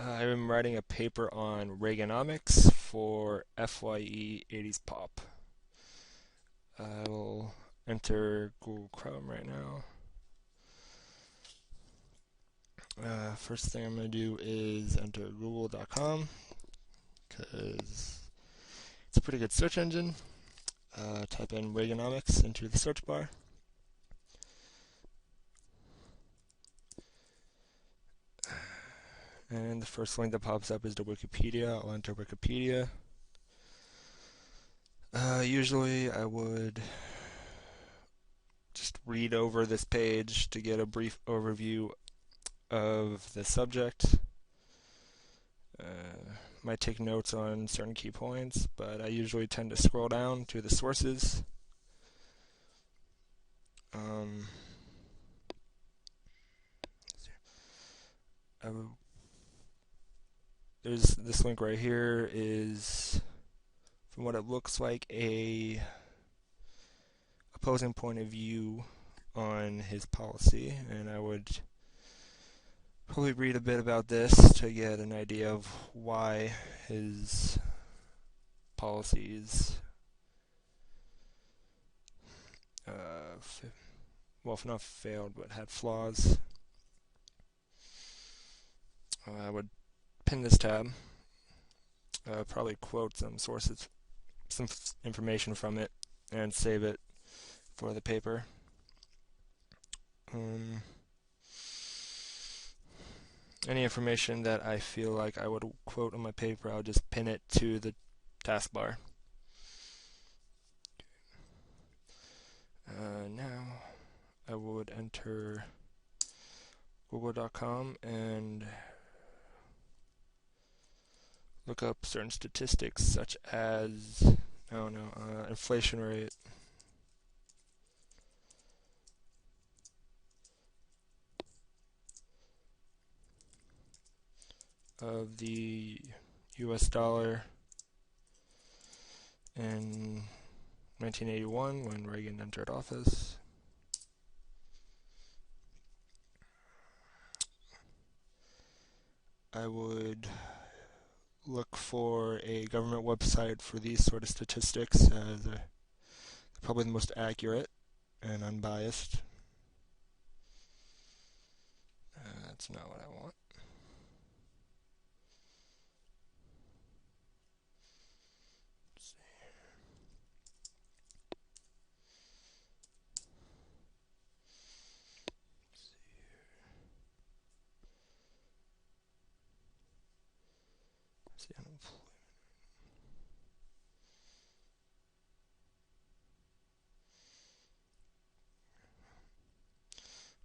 I'm writing a paper on Reaganomics for FYE 80s Pop. I will enter Google Chrome right now. First thing I'm going to do is enter google.com because it's a pretty good search engine. Type in Reaganomics into the search bar. And the first link that pops up is to Wikipedia. I'll enter Wikipedia. Usually I would just read over this page to get a brief overview of the subject. Might take notes on certain key points, but I usually tend to scroll down to the sources. There's this link right here is, from what it looks like, a opposing point of view on his policy, and I would probably read a bit about this to get an idea of why his policies, well, if not failed, but had flaws. I would pin this tab, probably quote some sources, some information from it, and save it for the paper. Any information that I feel like I would quote on my paper, I'll just pin it to the taskbar. Now I would enter google.com and look up certain statistics such as, inflation rate. Of the US dollar in 1981 when Reagan entered office. I would look for a government website for these sort of statistics as they're probably the most accurate and unbiased. That's not what I want.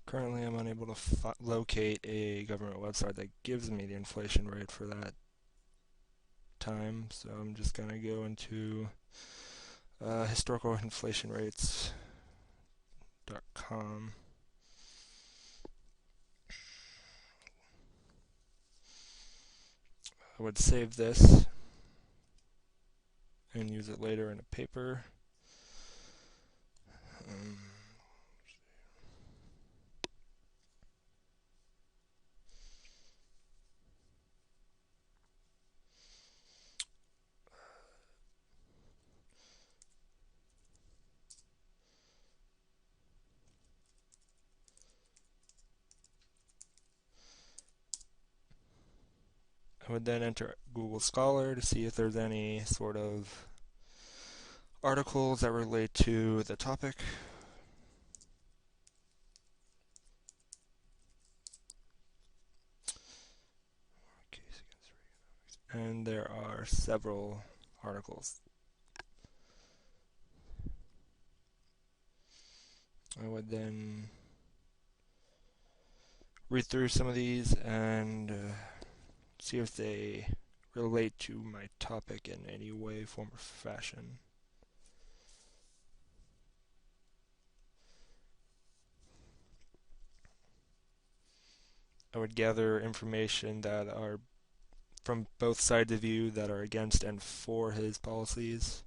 Currently, I'm unable to locate a government website that gives me the inflation rate for that time, so I'm just going to go into historicalinflationrates.com. I would save this and use it later in a paper. I would then enter Google Scholar to see if there's any sort of articles that relate to the topic. And there are several articles. I would then read through some of these and see if they relate to my topic in any way, form, or fashion. I would gather information that are from both sides of view that are against and for his policies,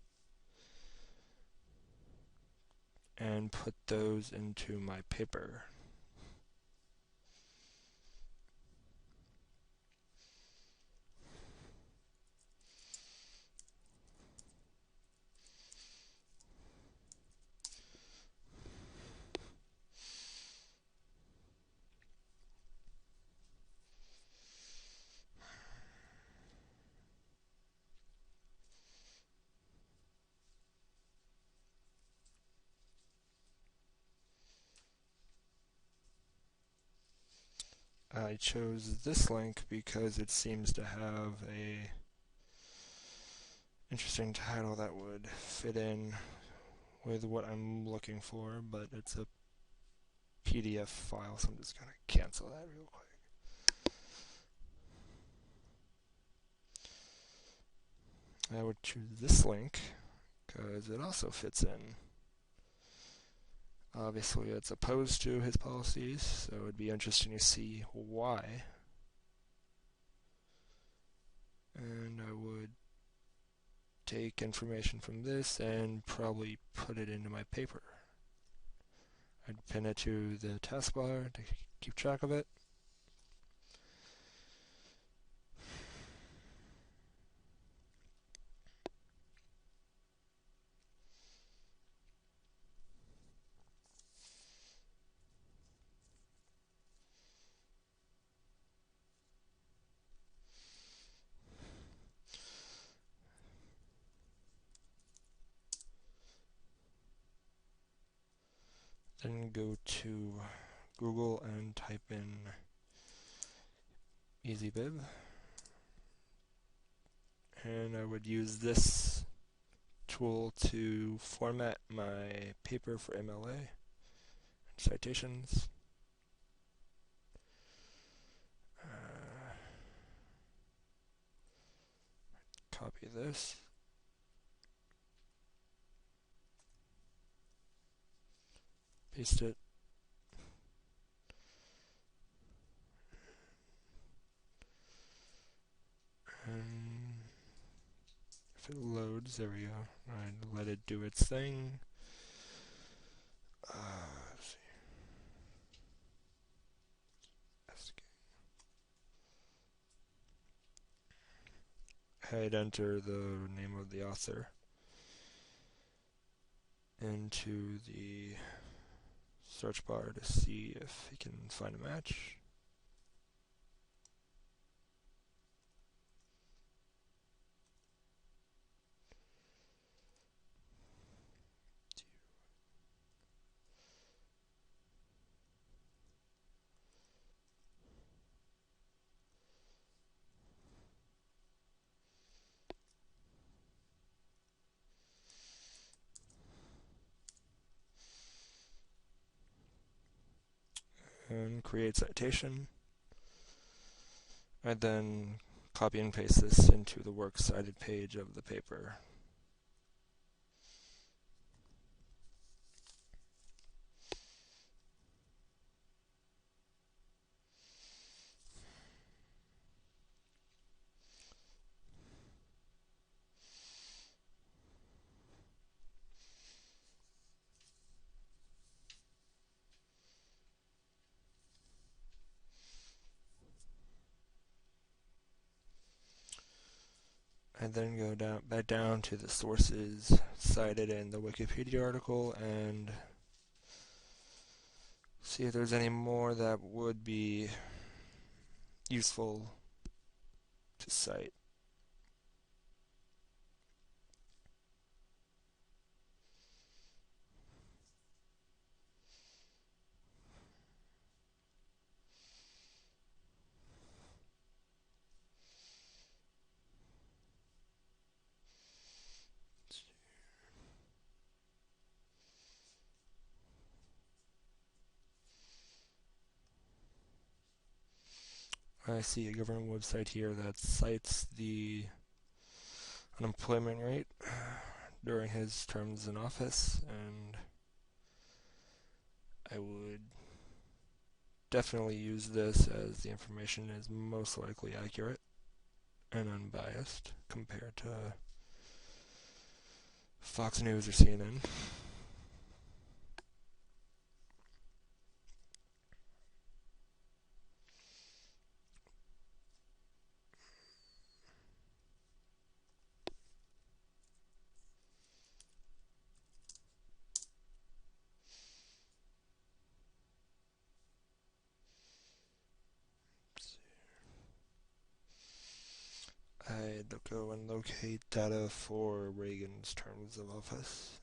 and put those into my paper. I chose this link because it seems to have a interesting title that would fit in with what I'm looking for, but it's a PDF file, so I'm just going to cancel that real quick. I would choose this link because it also fits in. Obviously, it's opposed to his policies, so it would be interesting to see why. And I would take information from this and probably put it into my paper. I'd pin it to the taskbar to keep track of it. Then go to Google and type in EasyBib. And I would use this tool to format my paper for MLA and citations. Copy this. Paste it. And if it loads, there we go. I'd let it do its thing. Let's see. I'd enter the name of the author into the search bar to see if he can find a match. And create citation. I then copy and paste this into the works cited page of the paper. I then go back down to the sources cited in the Wikipedia article and see if there's any more that would be useful to cite. I see a government website here that cites the unemployment rate during his terms in office, and I would definitely use this as the information is most likely accurate and unbiased compared to Fox News or CNN. I'd go and locate data for Reagan's terms of office.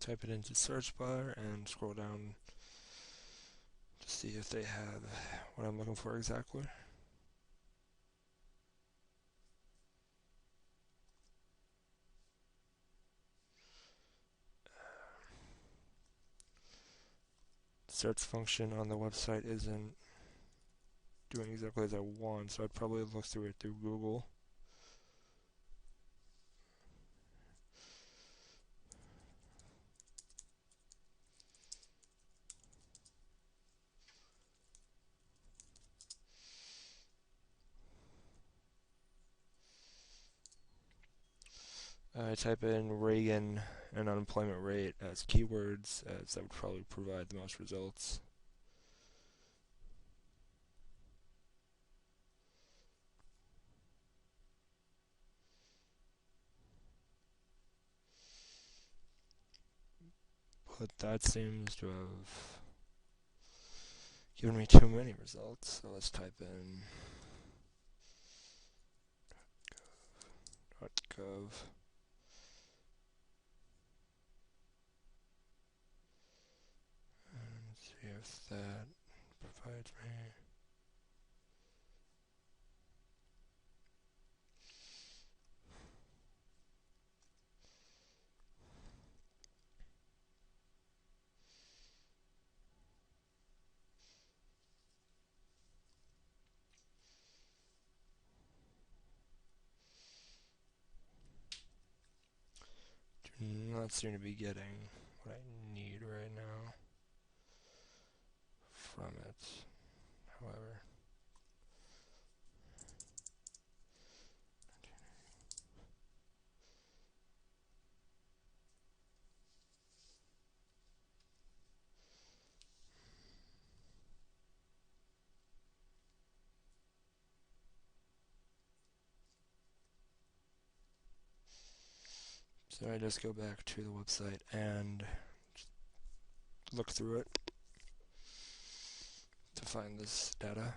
type it into search bar and scroll down to see if they have what I'm looking for exactly. Search function on the website isn't doing exactly as I want, so I'd probably look through it through Google. I type in Reagan and unemployment rate as keywords, as that would probably provide the most results. But that seems to have given me too many results, so let's type in .gov. And see if that provides me. Do not seem to be getting what I need right now from it. However, so I just go back to the website and look through it to find this data.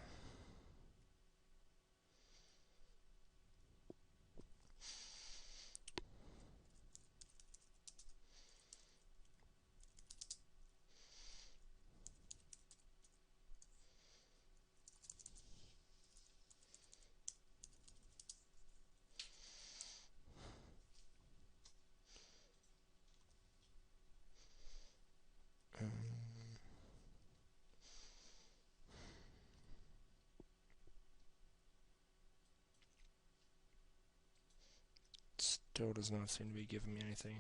Still does not seem to be giving me anything.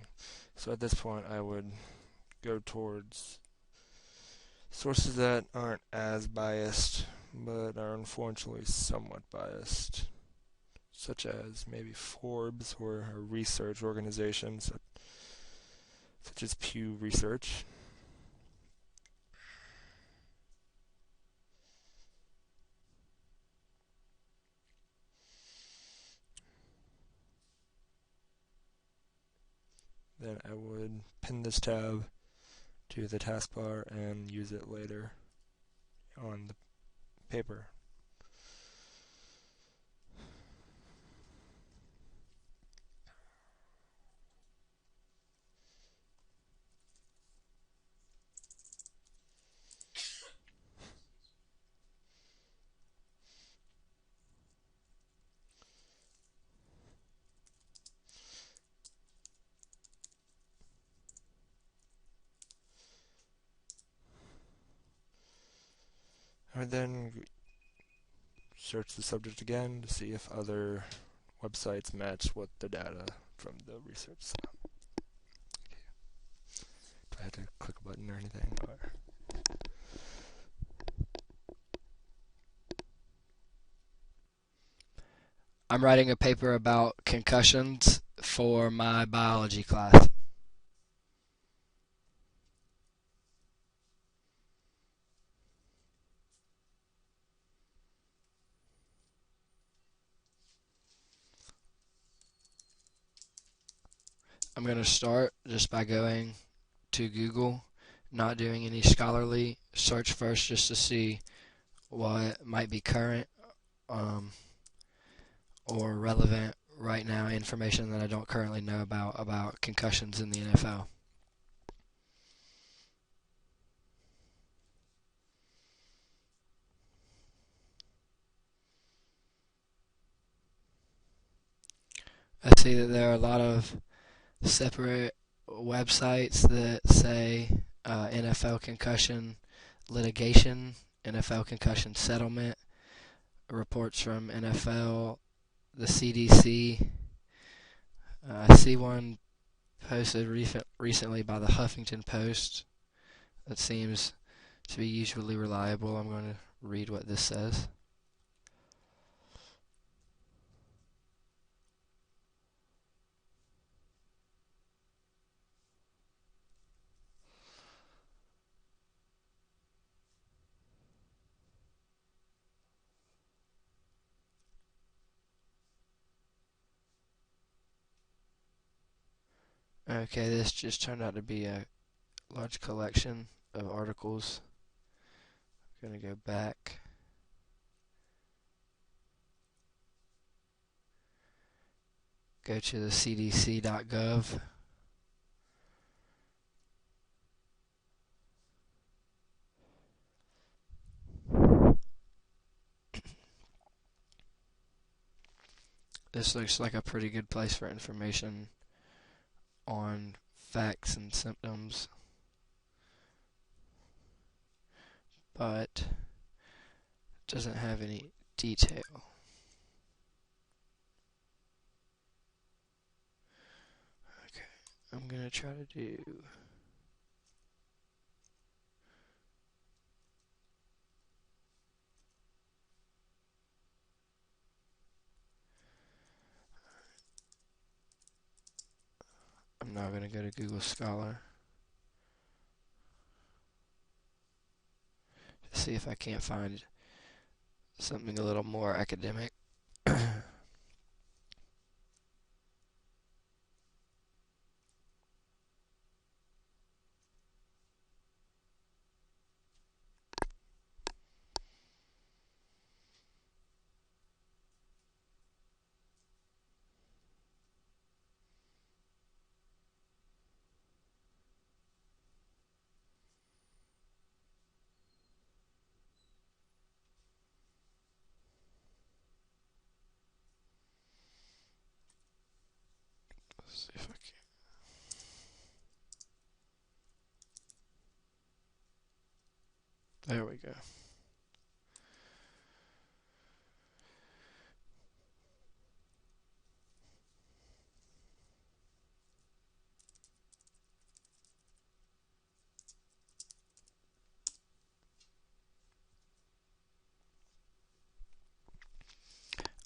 So at this point I would go towards sources that aren't as biased, but are unfortunately somewhat biased, such as maybe Forbes or research organizations such as Pew Research. Then I would pin this tab to the taskbar and use it later on the paper. I would then search the subject again to see if other websites match what the data from the research saw. Okay. Do I have to click a button or anything? Or I'm writing a paper about concussions for my biology class. I'm going to start just by going to Google, not doing any scholarly search first just to see what might be current or relevant right now, information that I don't currently know about concussions in the NFL. I see that there are a lot of separate websites that say NFL concussion litigation, NFL concussion settlement, reports from NFL, the CDC. I see one posted recently by the Huffington Post that seems to be usually reliable. I'm going to read what this says. Okay, this just turned out to be a large collection of articles. I'm going to go back. Go to the cdc.gov. This looks like a pretty good place for information on facts and symptoms, but doesn't have any detail. Okay, I'm going to try to do I'm now going to go to Google Scholar to see if I can't find something a little more academic. Let's see if I can. There we go.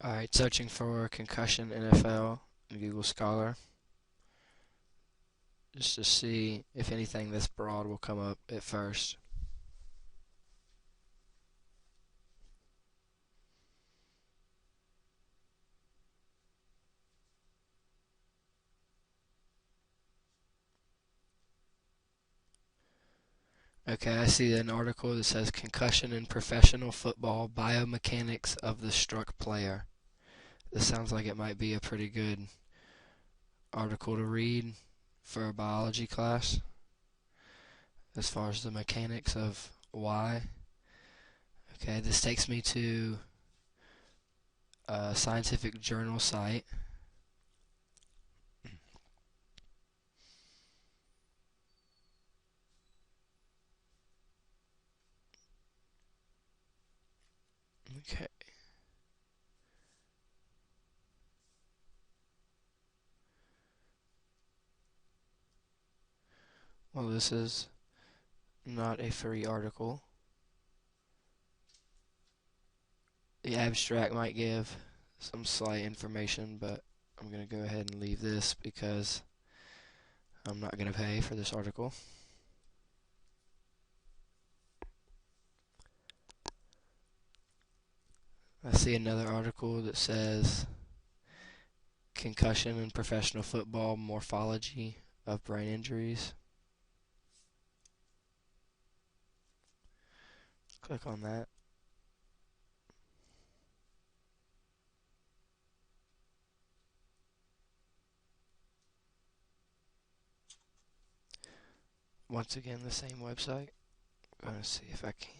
Alright, searching for concussion NFL in Google Scholar just to see if anything this broad will come up at first. Okay, I see an article that says concussion in professional football, biomechanics of the struck player. This sounds like it might be a pretty good article to read for a biology class as far as the mechanics of why. Okay, this takes me to a scientific journal site. Okay. Well, this is not a free article. The abstract might give some slight information, but I'm going to go ahead and leave this because I'm not going to pay for this article. I see another article that says concussion in professional football, morphology of brain injuries. Click on that. Once again, the same website. I'm going to see if I can.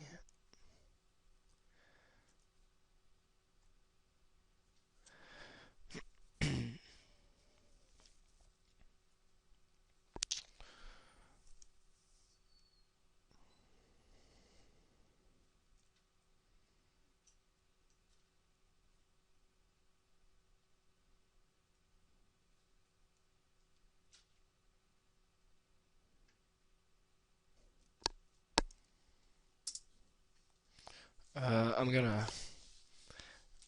I'm gonna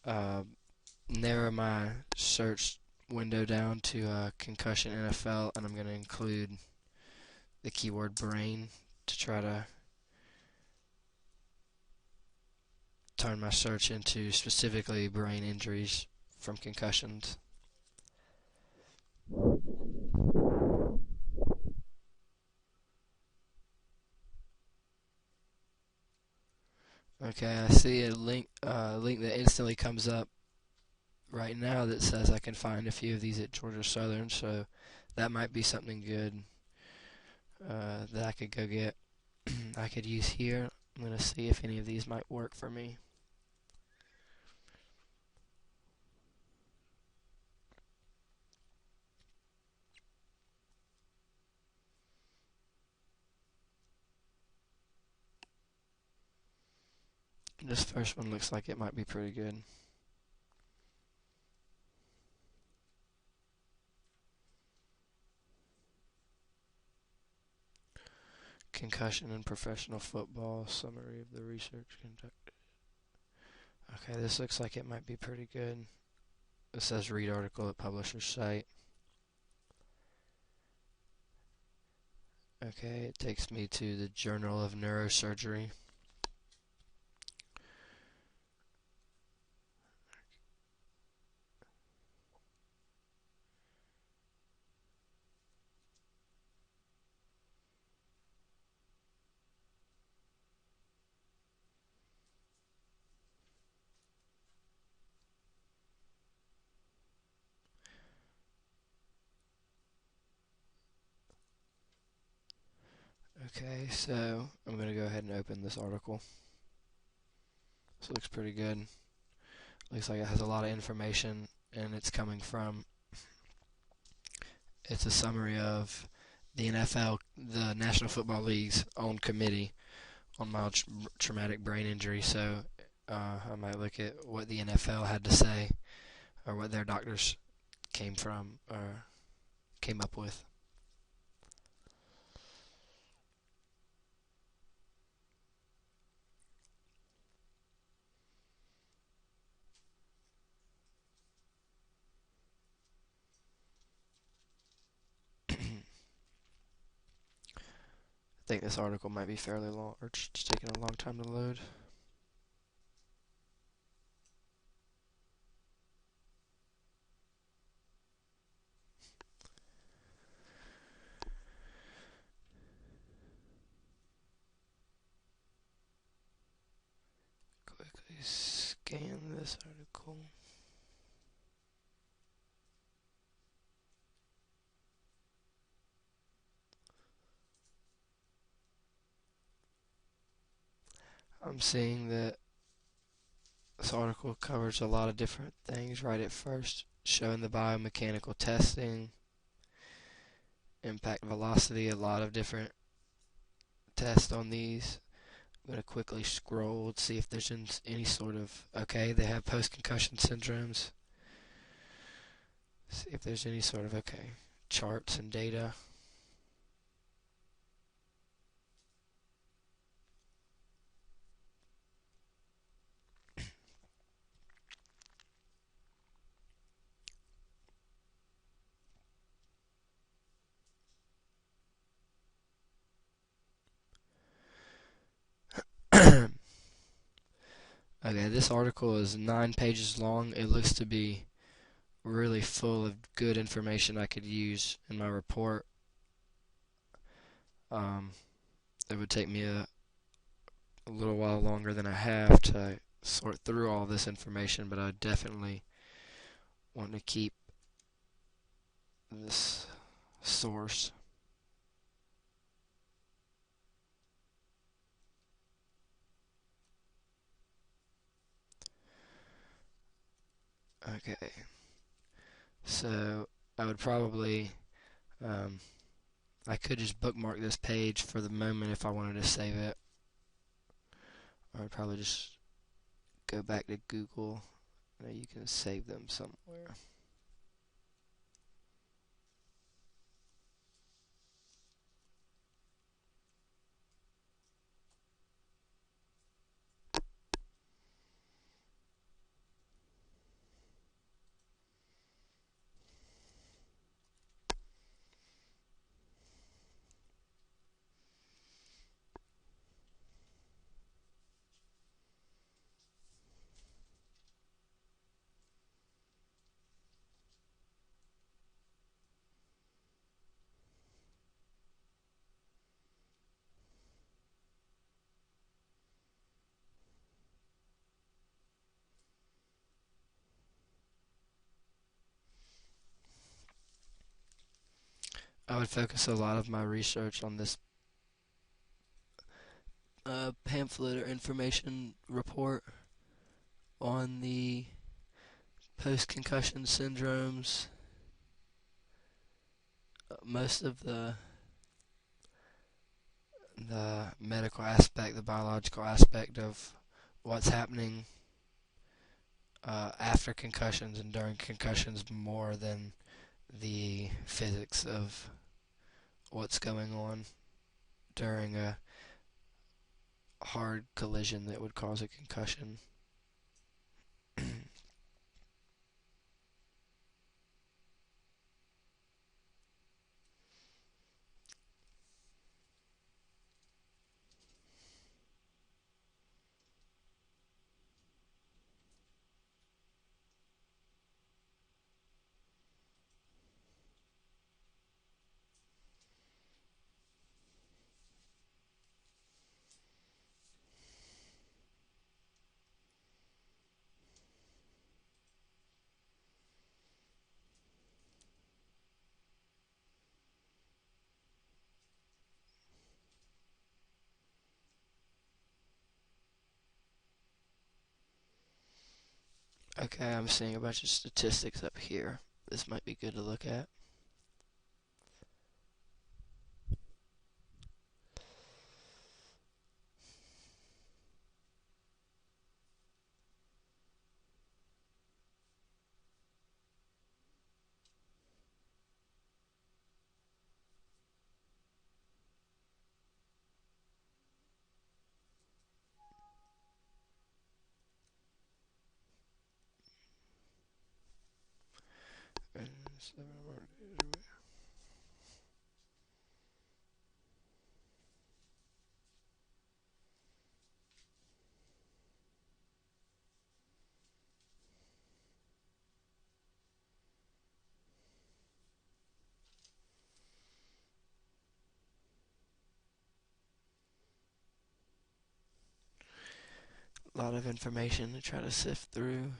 uh, narrow my search window down to concussion NFL, and I'm gonna include the keyword brain to try to turn my search into specifically brain injuries from concussions. Okay, I see a link that instantly comes up right now that says I can find a few of these at Georgia Southern, so that might be something good that I could go get. I could use here. I'm gonna see if any of these might work for me. This first one looks like it might be pretty good. Concussion in professional football, summary of the research conducted. Okay, this looks like it might be pretty good. It says read article at publisher's site. Okay, it takes me to the Journal of Neurosurgery. Okay, so I'm going to go ahead and open this article. This looks pretty good. Looks like it has a lot of information, and it's coming from, it's a summary of the NFL, the National Football League's own committee on mild traumatic brain injury. So I might look at what the NFL had to say, or what their doctors came from, or came up with. I think this article might be fairly long, or it's taking a long time to load. Quickly scan this article. I'm seeing that this article covers a lot of different things right at first, showing the biomechanical testing, impact velocity, a lot of different tests on these. I'm going to quickly scroll to see if there's any sort of, okay, they have post-concussion syndromes. See if there's any sort of, okay, charts and data. Okay, this article is 9 pages long. It looks to be really full of good information I could use in my report. Um, it would take me a little while longer than I have to sort through all this information, but I definitely want to keep this source. Okay, so I would probably, um, I could just bookmark this page for the moment if I wanted to save it, or I'd probably just go back to Google. You can save them somewhere. I would focus a lot of my research on this pamphlet or information report on the post-concussion syndromes. Most of the medical aspect, the biological aspect of what's happening after concussions and during concussions more than the physics of what's going on during a hard collision that would cause a concussion. Okay, I'm seeing a bunch of statistics up here. This might be good to look at. A lot of information to try to sift through.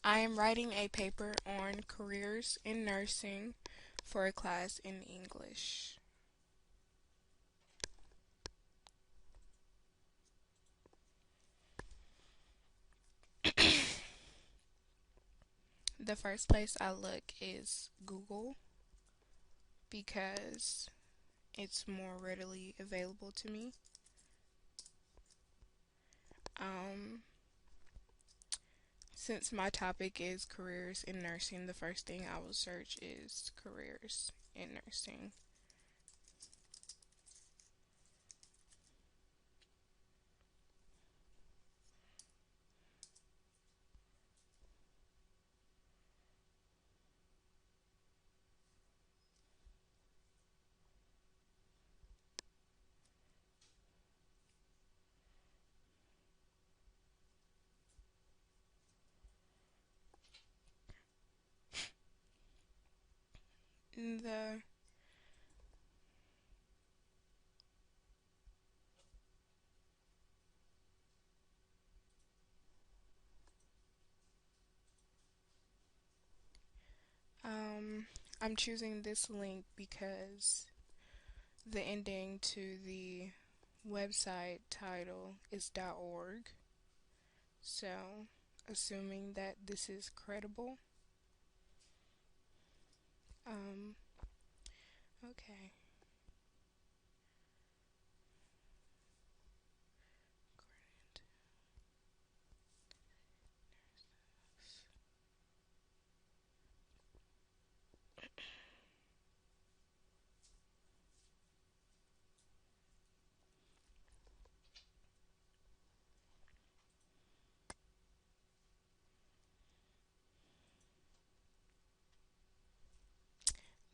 I am writing a paper on careers in nursing for a class in English. The first place I look is Google because it's more readily available to me. Um, since my topic is careers in nursing, the first thing I will search is careers in nursing. The I'm choosing this link because the ending to the website title is .org. So, assuming that this is credible, um, Okay.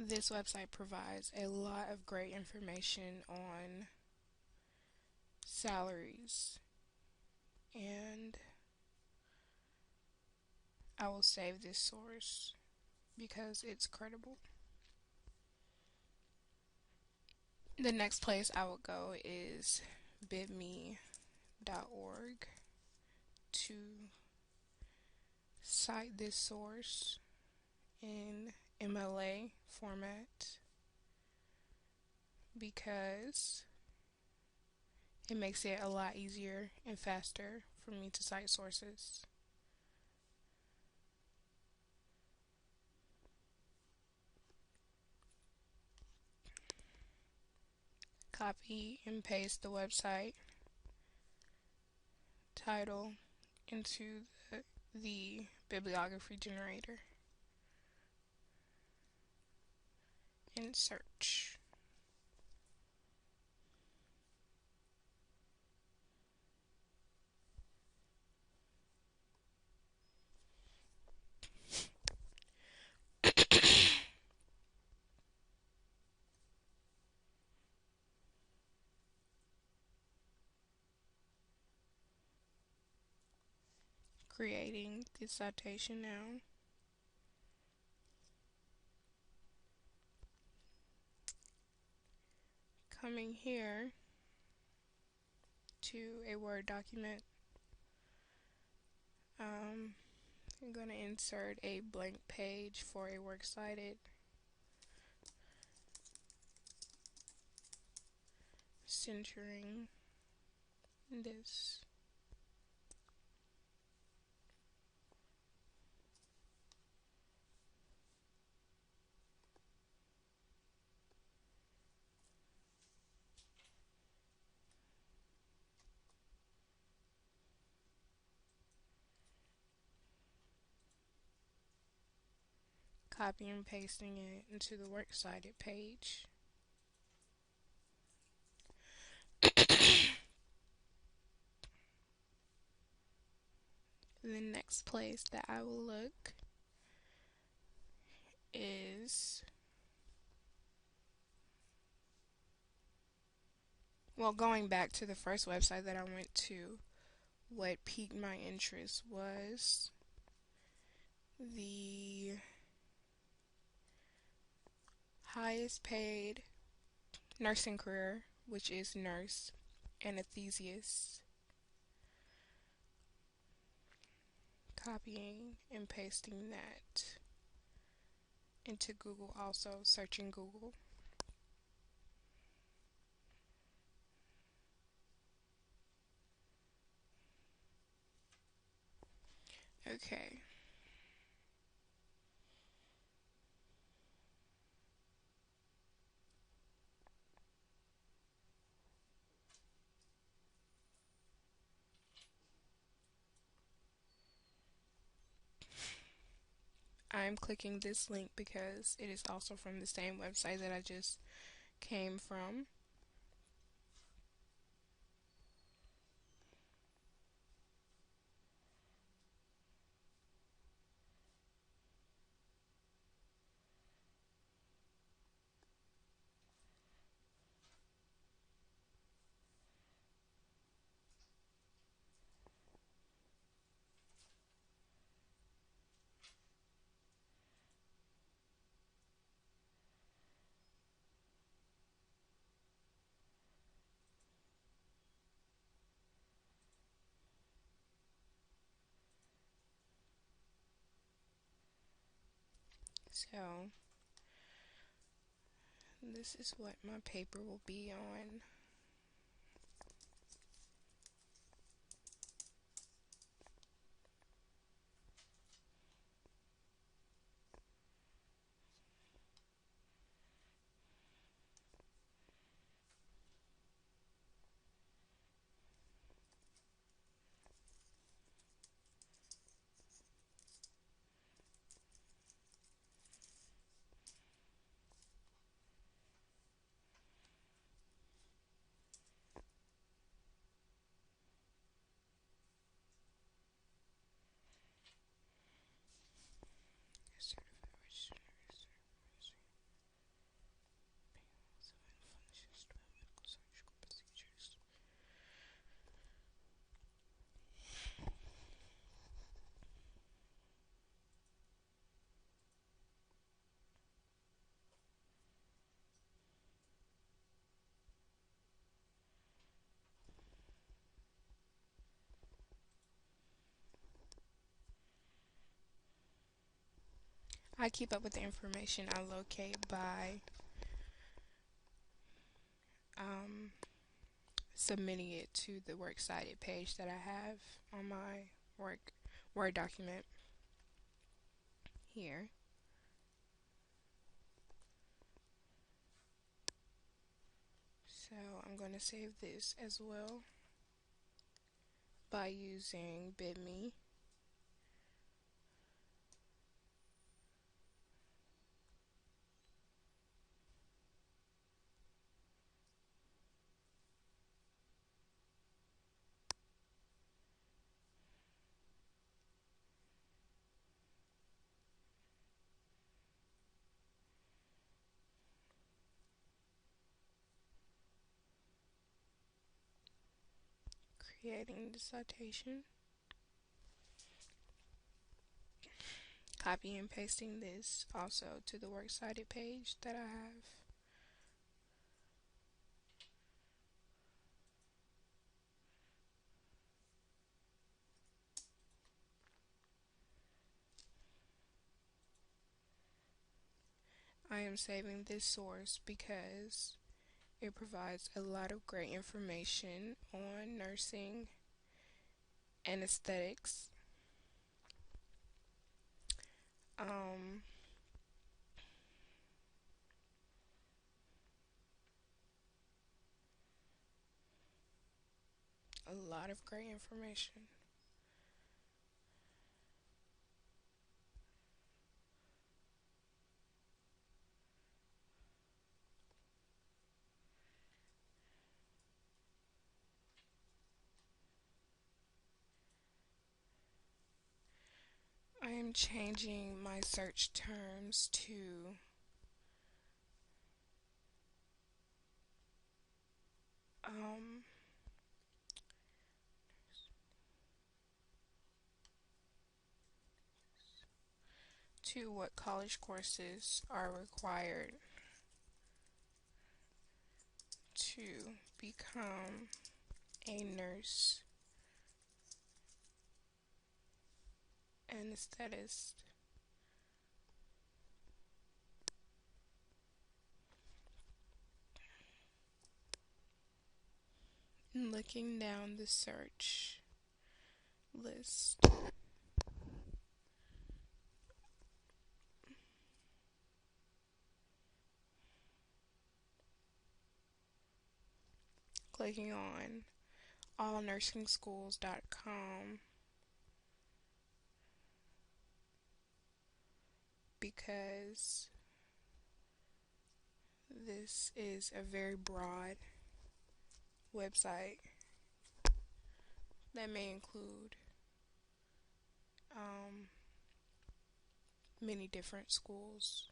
This website provides a lot of great information on salaries, and I will save this source because it's credible. The next place I will go is bidme.org to cite this source in MLA format because it makes it a lot easier and faster for me to cite sources. Copy and paste the website title into the bibliography generator and search. Creating the citation now. Coming here to a Word document, I'm going to insert a blank page for a works cited. Centering this. Copy and pasting it into the works cited page. The next place that I will look is, well, going back to the first website that I went to, what piqued my interest was the highest paid nursing career, which is nurse anesthesiast. Copying and pasting that into Google, also searching Google. Okay. I'm clicking this link because it is also from the same website that I just came from. So this is what my paper will be on. I keep up with the information I locate by um, submitting it to the works cited page that I have on my work Word document here. So I'm going to save this as well by using bitme. Creating the citation, copy and pasting this also to the works cited page that I have. I am saving this source because it provides a lot of great information on nursing and aesthetics. Um, a lot of great information. I am changing my search terms um, to what college courses are required to become a nurse anesthetist. Looking down the search list, clicking on allnursingschools.com because this is a very broad website that may include um, many different schools.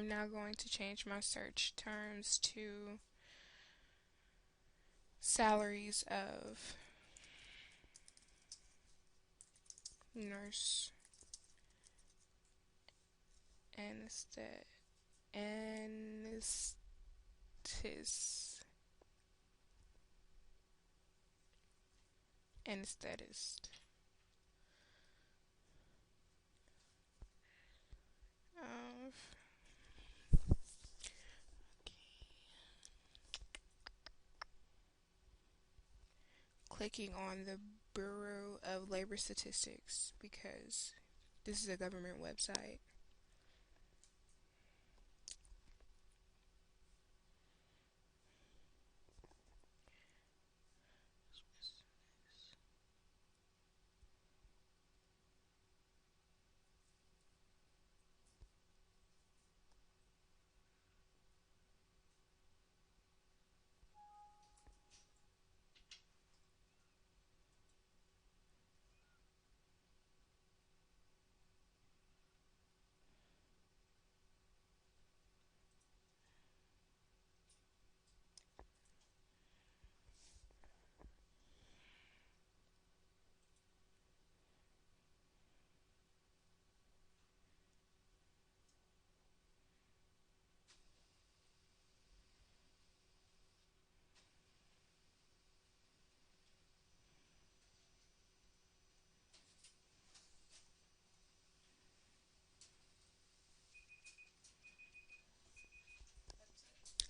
I'm now going to change my search terms to salaries of nurse anesthetist. Anesthetist. Um, Clicking on the Bureau of Labor Statistics because this is a government website.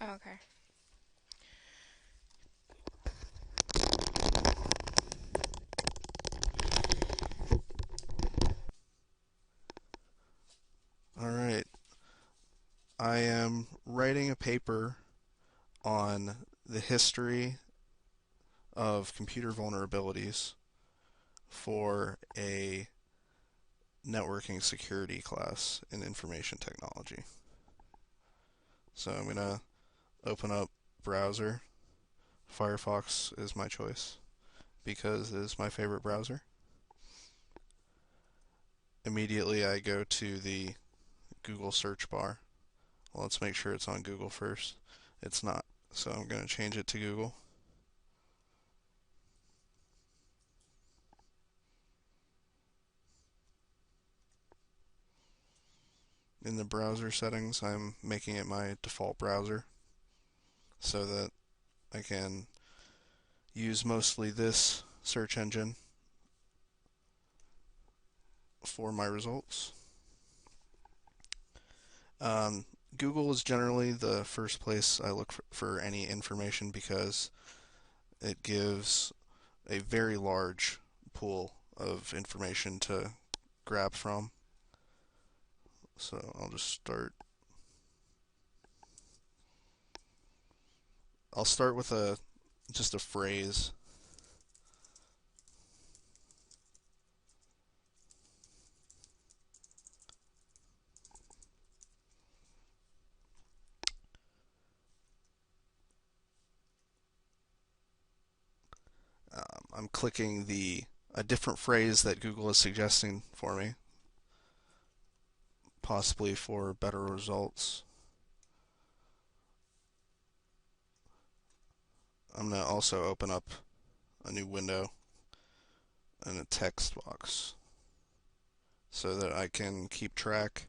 Okay. All right. I am writing a paper on the history of computer vulnerabilities for a networking security class in information technology. So I'm going to open up browser. Firefox is my choice because it is my favorite browser. Immediately I go to the Google search bar. Well, let's make sure it's on Google first. It's not, so I'm going to change it to Google. In the browser settings, I'm making it my default browser so that I can use mostly this search engine for my results. Google is generally the first place I look for any information because it gives a very large pool of information to grab from. So I'll just start. I'll start with just a phrase. I'm clicking a different phrase that Google is suggesting for me, possibly for better results. I'm going to also open up a new window and a text box so that I can keep track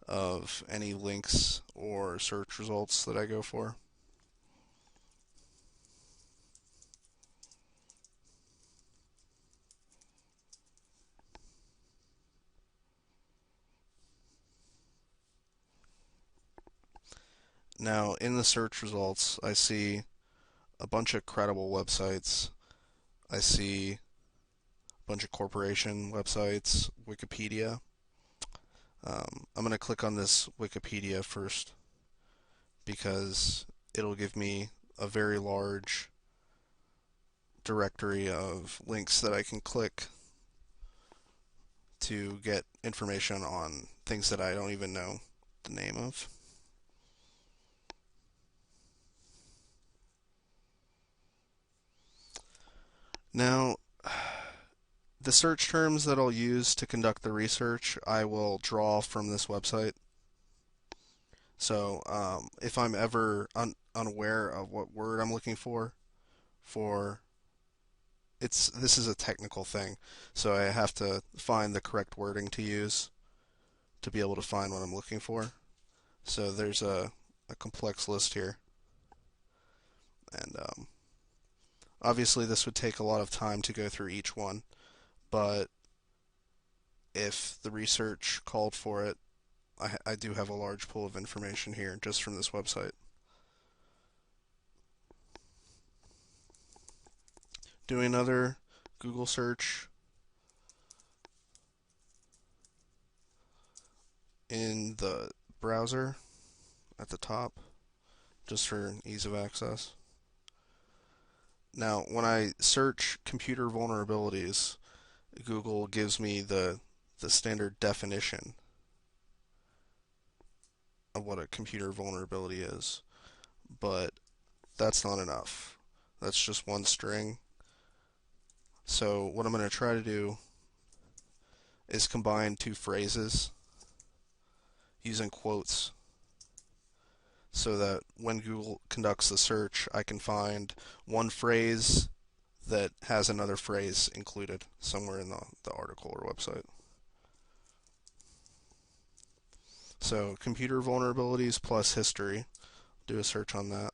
of any links or search results that I go for. Now, in the search results, I see a bunch of credible websites. I see a bunch of corporation websites, Wikipedia. I'm going to click on this Wikipedia first because it'll give me a very large directory of links that I can click to get information on things that I don't even know the name of. Now, the search terms that I'll use to conduct the research, I will draw from this website. So if I'm ever unaware of what word I'm looking for this is a technical thing, so I have to find the correct wording to use to be able to find what I'm looking for. So there's a complex list here, and obviously this would take a lot of time to go through each one, but if the research called for it, I do have a large pool of information here just from this website. Doing another Google search in the browser at the top, just for ease of access. Now, when I search computer vulnerabilities, Google gives me the standard definition of what a computer vulnerability is, but that's not enough. That's just one string. So what I'm going to try to do is combine two phrases using quotes so that when Google conducts the search, I can find one phrase that has another phrase included somewhere in the article or website. So computer vulnerabilities plus history. Do a search on that.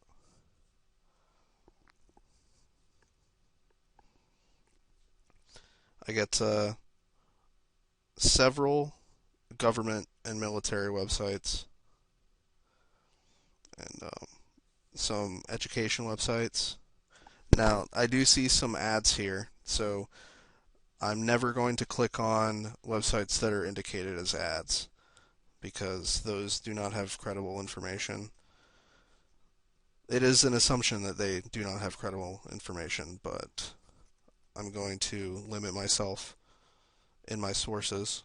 I get several government and military websites and some education websites. Now, I do see some ads here, so I'm never going to click on websites that are indicated as ads because those do not have credible information. It is an assumption that they do not have credible information, but I'm going to limit myself in my sources.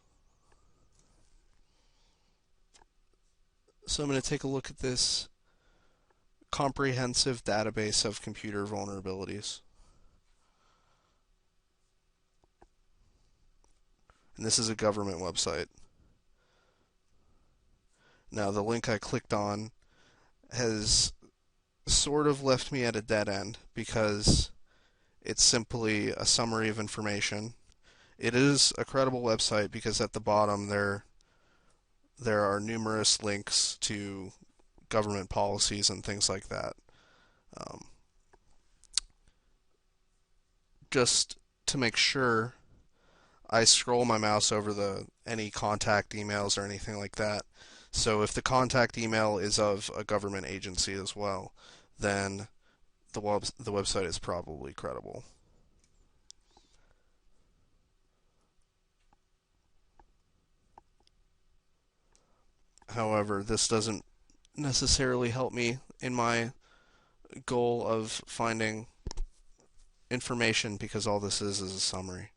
So I'm going to take a look at this comprehensive database of computer vulnerabilities. And this is a government website. Now, the link I clicked on has sort of left me at a dead end because it's simply a summary of information. It is a credible website because at the bottom there are numerous links to government policies and things like that. Just to make sure, I scroll my mouse over any contact emails or anything like that. So if the contact email is of a government agency as well, then the website is probably credible. However, this doesn't necessarily help me in my goal of finding information because all this is a summary.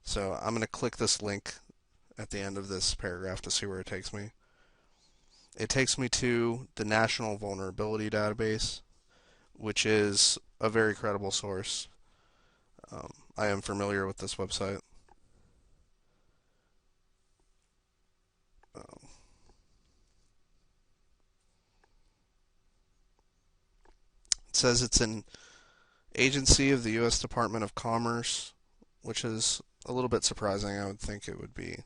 So I'm going to click this link at the end of this paragraph to see where it takes me. It takes me to the National Vulnerability Database, which is a very credible source. I am familiar with this website. It says it's an agency of the U.S. Department of Commerce, which is a little bit surprising. I would think it would be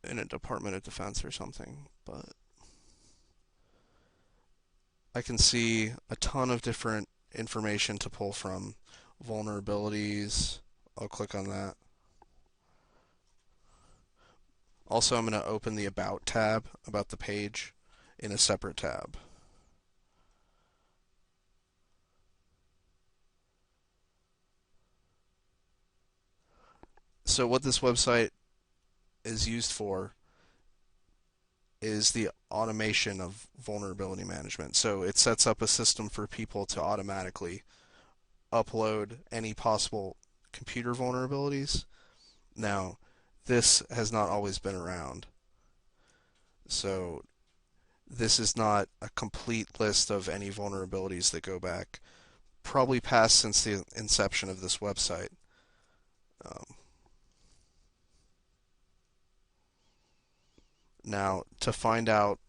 in a Department of Defense or something, but I can see a ton of different information to pull from. Vulnerabilities, I'll click on that. Also, I'm going to open the About tab, about the page, in a separate tab. So what this website is used for is the automation of vulnerability management. So it sets up a system for people to automatically upload any possible computer vulnerabilities. Now, this has not always been around. So this is not a complete list of any vulnerabilities that go back probably past since the inception of this website. Now, to find out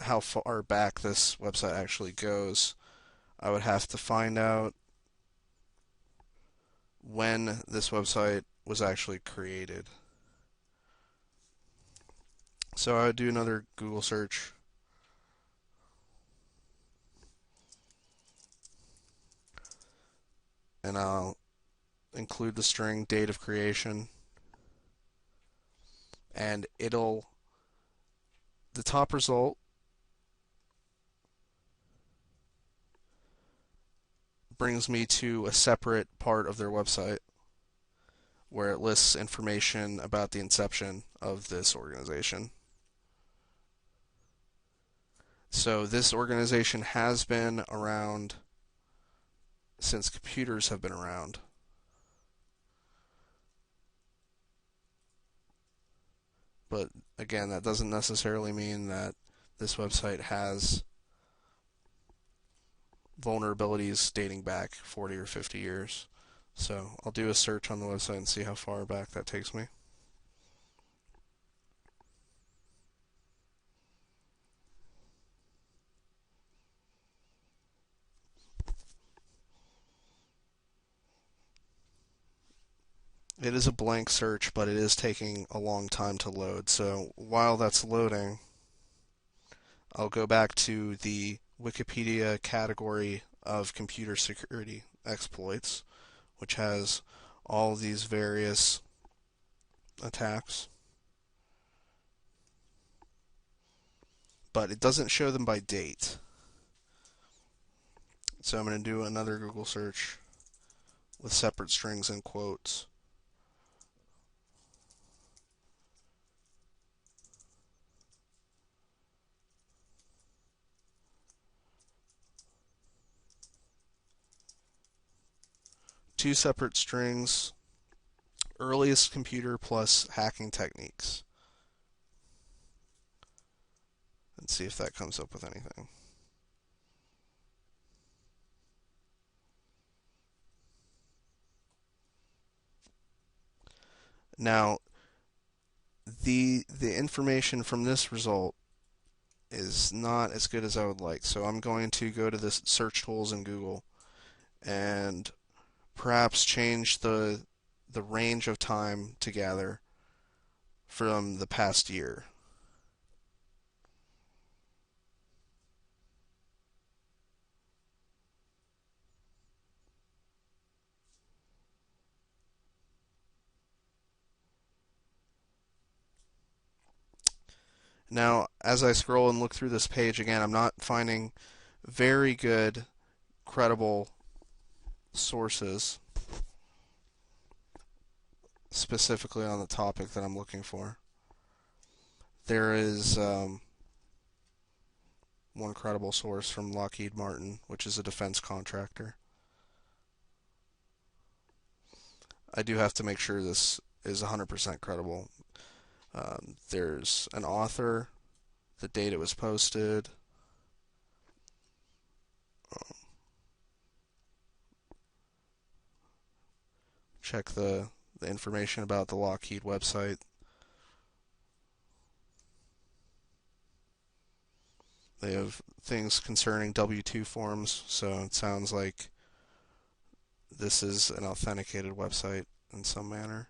how far back this website actually goes, I would have to find out when this website was actually created. So I would do another Google search. And I'll include the string date of creation. And the top result brings me to a separate part of their website where it lists information about the inception of this organization. So this organization has been around since computers have been around. But again, that doesn't necessarily mean that this website has vulnerabilities dating back 40 or 50 years. So I'll do a search on the website and see how far back that takes me. It is a blank search, but it is taking a long time to load. So while that's loading, I'll go back to the Wikipedia category of computer security exploits, which has all these various attacks. But it doesn't show them by date. So I'm going to do another Google search with separate strings and quotes. Two separate strings, earliest computer plus hacking techniques. And see if that comes up with anything. Now, the information from this result is not as good as I would like. So I'm going to go to the search tools in Google and perhaps change the range of time to gather from the past year. Now, as I scroll and look through this page again, I'm not finding very good, credible sources specifically on the topic that I'm looking for. There is one credible source from Lockheed Martin, which is a defense contractor. I do have to make sure this is 100% credible. There's an author, the date it was posted, check the information about the Lockheed website. They have things concerning W-2 forms, so it sounds like this is an authenticated website in some manner.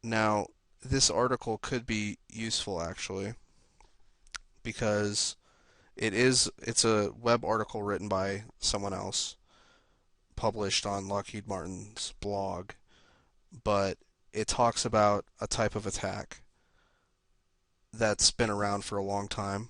Now, this article could be useful actually, because it's a web article written by someone else, published on Lockheed Martin's blog, but it talks about a type of attack that's been around for a long time.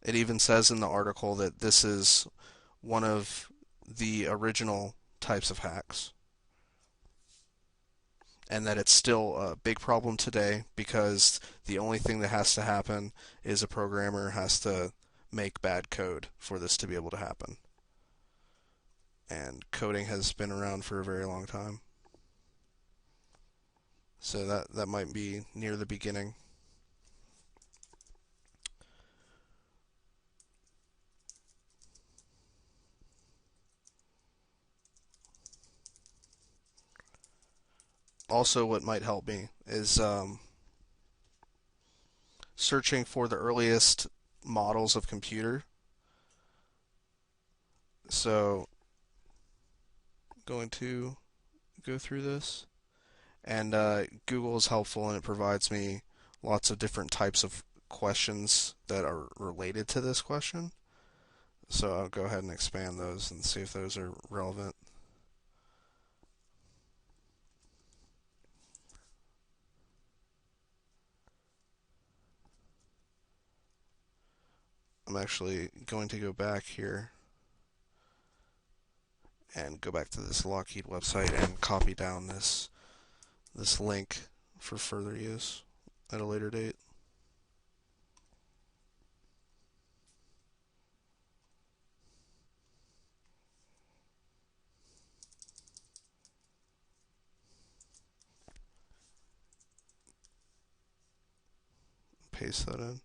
It even says in the article that this is one of the original types of hacks, and that it's still a big problem today because the only thing that has to happen is a programmer has to make bad code for this to be able to happen. And coding has been around for a very long time. So that might be near the beginning. also what might help me is searching for the earliest models of computer. So going to go through this, and Google is helpful and it provides me lots of different types of questions that are related to this question. So I'll go ahead and expand those and see if those are relevant. I'm actually going to go back here and go back to this Lockheed website and copy down this link for further use at a later date. Paste that in.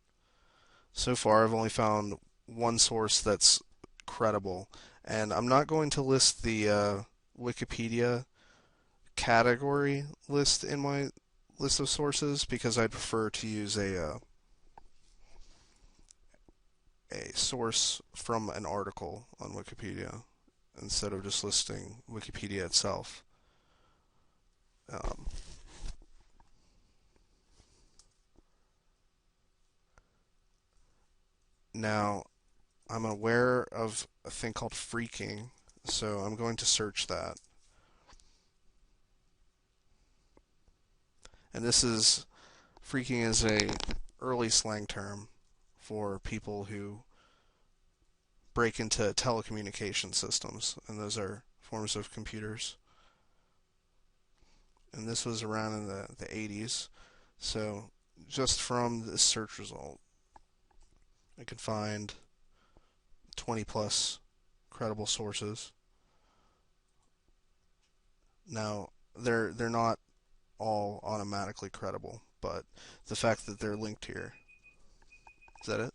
So far, I've only found one source that's credible, and I'm not going to list the Wikipedia category list in my list of sources because I'd prefer to use a source from an article on Wikipedia instead of just listing Wikipedia itself. Now, I'm aware of a thing called phreaking, so I'm going to search that. And phreaking is a early slang term for people who break into telecommunication systems, and those are forms of computers. And this was around in the 80s. So just from this search result, I could find 20 plus credible sources. Now, they're not all automatically credible, but the fact that they're linked here. Is that it?